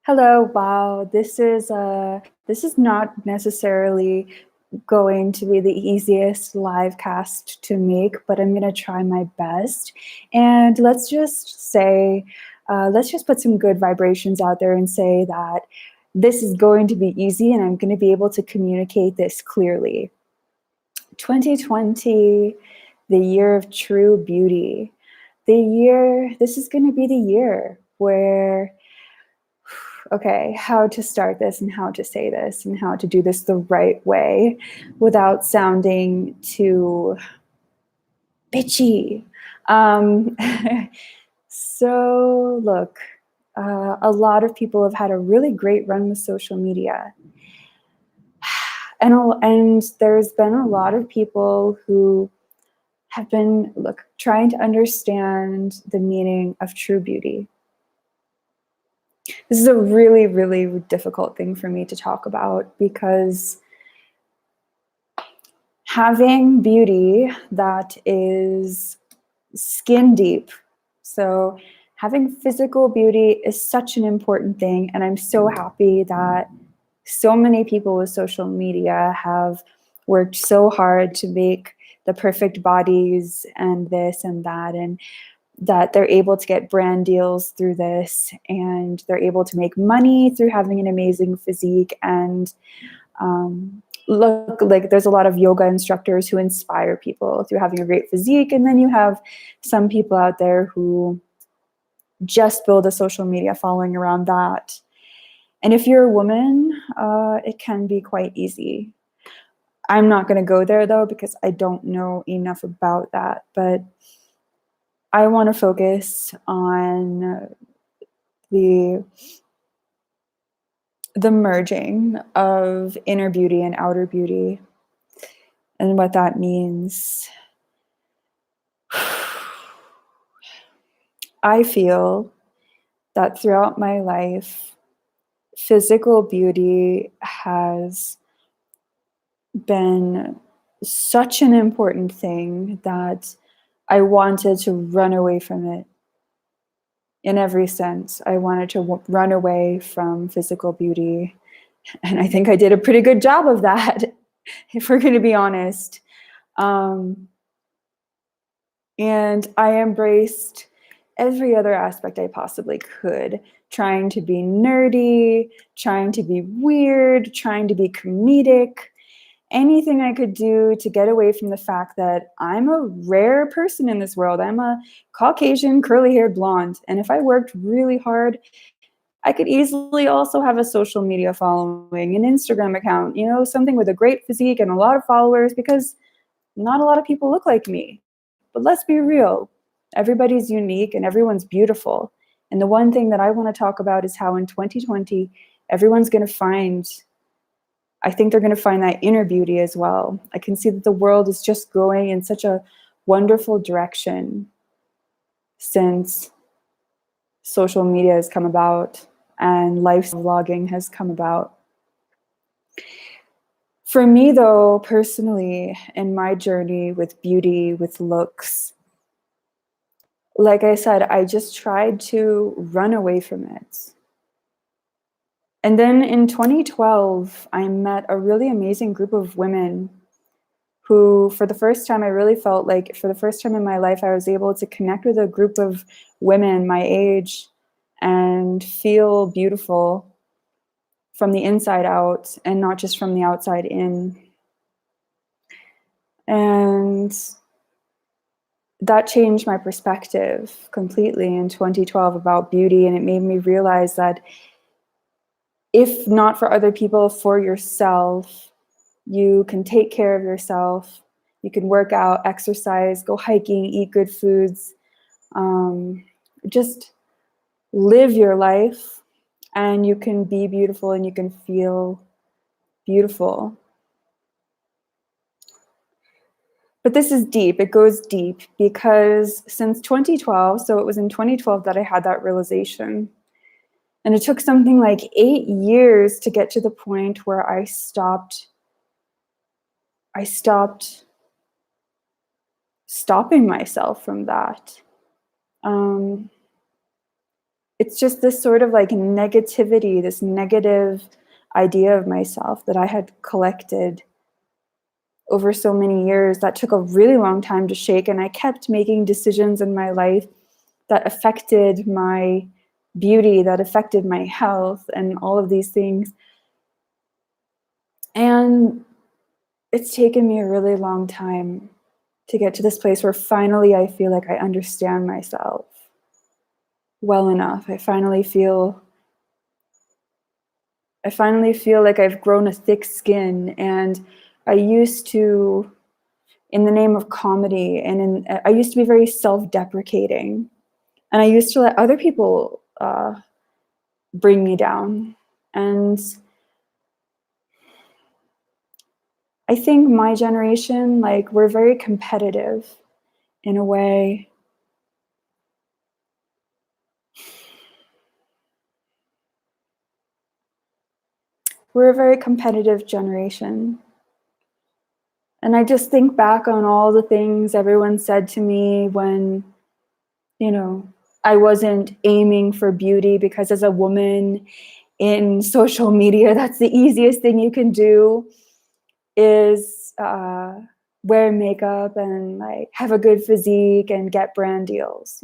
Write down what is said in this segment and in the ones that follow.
Hello, wow. This is not necessarily going to be the easiest live cast to make, but I'm gonna try my best. And let's just put some good vibrations out there and say that this is going to be easy and I'm gonna be able to communicate this clearly. 2020, the year of true beauty. This is gonna be the year where okay, how to start this and how to say this and how to do this the right way without sounding too bitchy. Um, look, a lot of people have had a really great run with social media. And there's been a lot of people who have been, look, trying to understand the meaning of true beauty. This is a really, really difficult thing for me to talk about because having beauty that is skin deep. So, having physical beauty is such an important thing. And I'm so happy that so many people with social media have worked so hard to make the perfect bodies and this and that. And that they're able to get brand deals through this and they're able to make money through having an amazing physique and look like there's a lot of yoga instructors who inspire people through having a great physique, and then you have some people out there who just build a social media following around that. And if you're a woman, it can be quite easy. I'm not going to go there though because I don't know enough about that, but I want to focus on the the merging of inner beauty and outer beauty and what that means. I feel that throughout my life, physical beauty has been such an important thing that I wanted to run away from it in every sense. I wanted to run away from physical beauty. And I think I did a pretty good job of that, if we're going to be honest. Um, and I embraced every other aspect I possibly could, trying to be nerdy, trying to be weird, trying to be comedic, anything I could do to get away from the fact that I'm a rare person in this world. I'm a Caucasian, curly haired blonde. And if I worked really hard, I could easily also have a social media following, an Instagram account, something with a great physique and a lot of followers because not a lot of people look like me. But let's be real, everybody's unique and everyone's beautiful. And the one thing that I want to talk about is how in 2020, everyone's going to find, I think they're going to find that inner beauty as well. I can see that the world is just going in such a wonderful direction since social media has come about and lifestyle vlogging has come about. For me, though, personally, in my journey with beauty, with looks, like I said, I just tried to run away from it. And then in 2012, I met a really amazing group of women who, for the first time, I really felt like for the first time in my life, I was able to connect with a group of women my age and feel beautiful from the inside out and not just from the outside in. And that changed my perspective completely in 2012 about beauty. And it made me realize that if not for other people, for yourself, you can take care of yourself. You can work out, exercise, go hiking, eat good foods, just live your life, and you can be beautiful and you can feel beautiful. But this is deep. It goes deep because since 2012, so it was in 2012 that I had that realization. And it took something like 8 years to get to the point where I stopped stopping myself from that. it's just this sort of like negativity, this negative idea of myself that I had collected over so many years that took a really long time to shake. And I kept making decisions in my life that affected my beauty, that affected my health, and all of these things. And it's taken me a really long time to get to this place where finally I feel like I understand myself well enough. I finally feel like I've grown a thick skin. And I used to, in the name of comedy, I used to be very self-deprecating, and I used to let other people bring me down. And I think my generation, like, we're very competitive in a way. We're a very competitive generation. And I just think back on all the things everyone said to me when, I wasn't aiming for beauty, because as a woman in social media, that's the easiest thing you can do, is wear makeup and like have a good physique and get brand deals,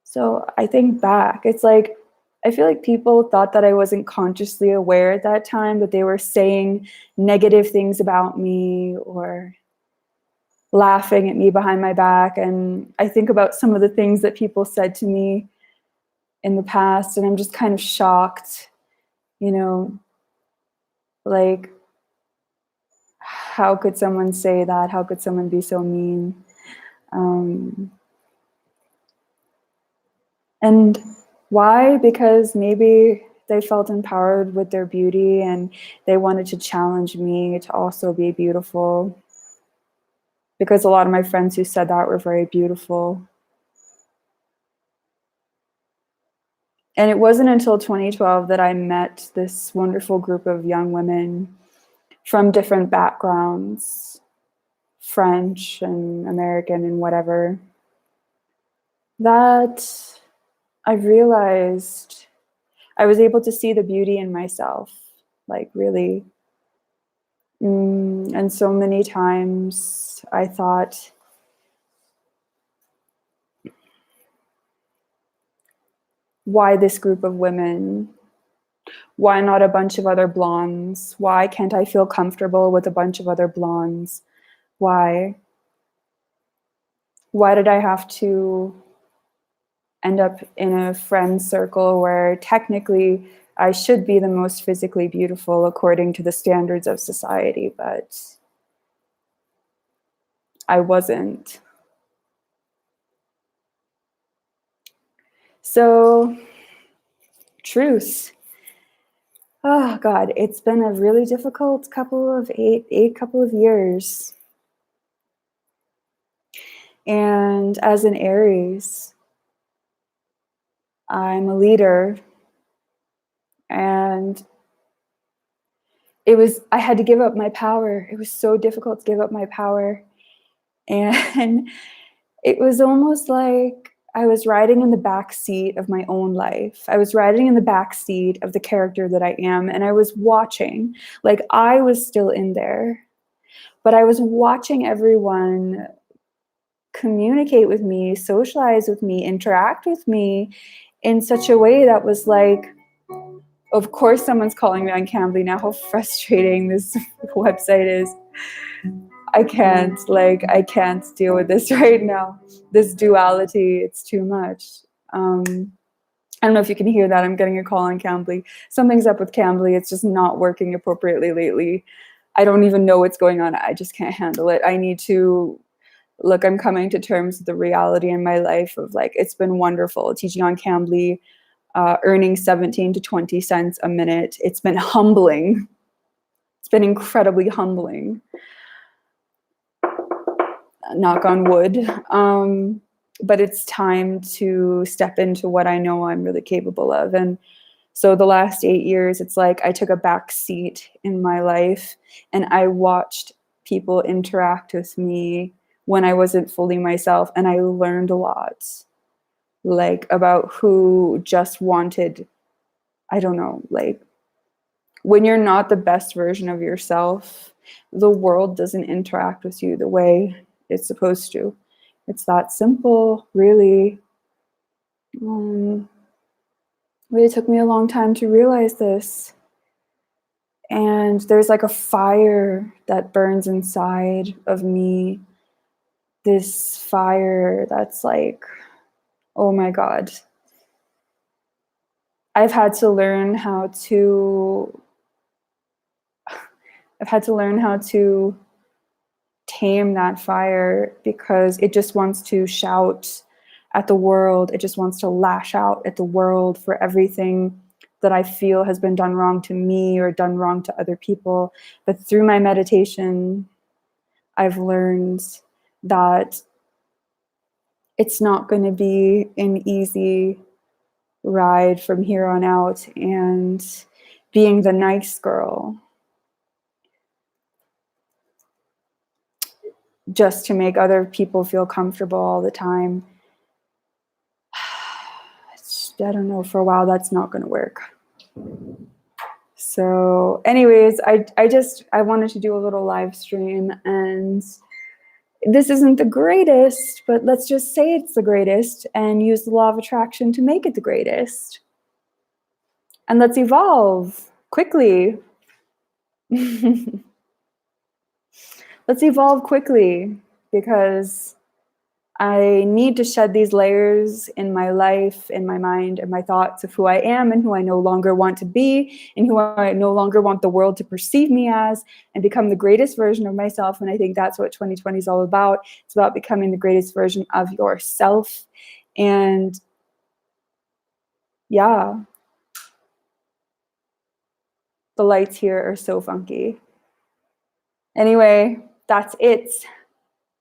So I think back, it's like, I feel like people thought that I wasn't consciously aware at that time, that they were saying negative things about me or laughing at me behind my back. And I think about some of the things that people said to me in the past, and I'm just kind of shocked, like, how could someone say that? How could someone be so mean? And why? Because maybe they felt empowered with their beauty and they wanted to challenge me to also be beautiful. Because a lot of my friends who said that were very beautiful. And it wasn't until 2012 that I met this wonderful group of young women from different backgrounds, French and American and whatever, that I realized I was able to see the beauty in myself, like, really. And so many times I thought, why this group of women? Why not a bunch of other blondes? Why can't I feel comfortable with a bunch of other blondes? Why? Why did I have to end up in a friend circle where technically I should be the most physically beautiful according to the standards of society, but I wasn't. So, truth. Oh God, it's been a really difficult couple of years. And as an Aries, I'm a leader, and I had to give up my power. It was so difficult to give up my power. And it was almost like I was riding in the back seat of my own life. I was riding in the back seat of the character that I am, and I was watching, like, I was still in there, but I was watching everyone communicate with me, socialize with me, interact with me in such a way that was like, of course someone's calling me on Cambly now. How frustrating this website is. I can't deal with this right now. This duality, it's too much. I don't know if you can hear that. I'm getting a call on Cambly. Something's up with Cambly. It's just not working appropriately lately. I don't even know what's going on. I just can't handle it. I need to look, I'm coming to terms with the reality in my life of, like, it's been wonderful teaching on Cambly, earning 17 to 20 cents a minute. It's been humbling. It's been incredibly humbling. Knock on wood. But it's time to step into what I know I'm really capable of. And so the last 8 years, it's like I took a back seat in my life and I watched people interact with me when I wasn't fully myself, and I learned a lot. like about who just wanted, I don't know, like when you're not the best version of yourself, the world doesn't interact with you the way it's supposed to. It's that simple, really. It took me a long time to realize this. And there's like a fire that burns inside of me. This fire that's like, oh my God. I've had to learn how to tame that fire, because it just wants to shout at the world. It just wants to lash out at the world for everything that I feel has been done wrong to me or done wrong to other people. But through my meditation, I've learned that it's not going to be an easy ride from here on out. And being the nice girl just to make other people feel comfortable all the time, I don't know, for a while that's not going to work. So anyways, I wanted to do a little live stream, and this isn't the greatest, but let's just say it's the greatest and use the law of attraction to make it the greatest. And let's evolve quickly. Let's evolve quickly, because I need to shed these layers in my life, in my mind, and my thoughts of who I am and who I no longer want to be, and who I no longer want the world to perceive me as, and become the greatest version of myself. And I think that's what 2020 is all about. It's about becoming the greatest version of yourself. And yeah, the lights here are so funky. Anyway, that's it.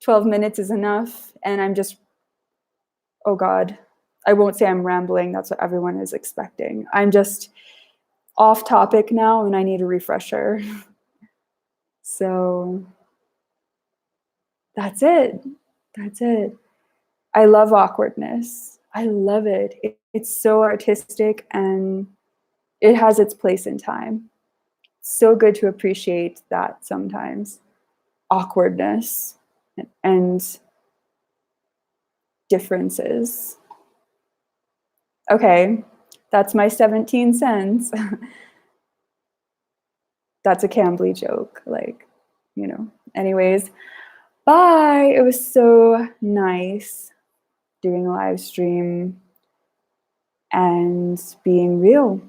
12 minutes is enough. And I'm just, oh God, I won't say I'm rambling. That's what everyone is expecting. I'm just off topic now and I need a refresher. So that's it. That's it. I love awkwardness. I love it. It's so artistic and it has its place in time. It's so good to appreciate that sometimes. Awkwardness and differences. Okay, that's my 17 cents. That's a Cambly joke, like, you know. Anyways, bye. It was so nice doing a live stream and being real.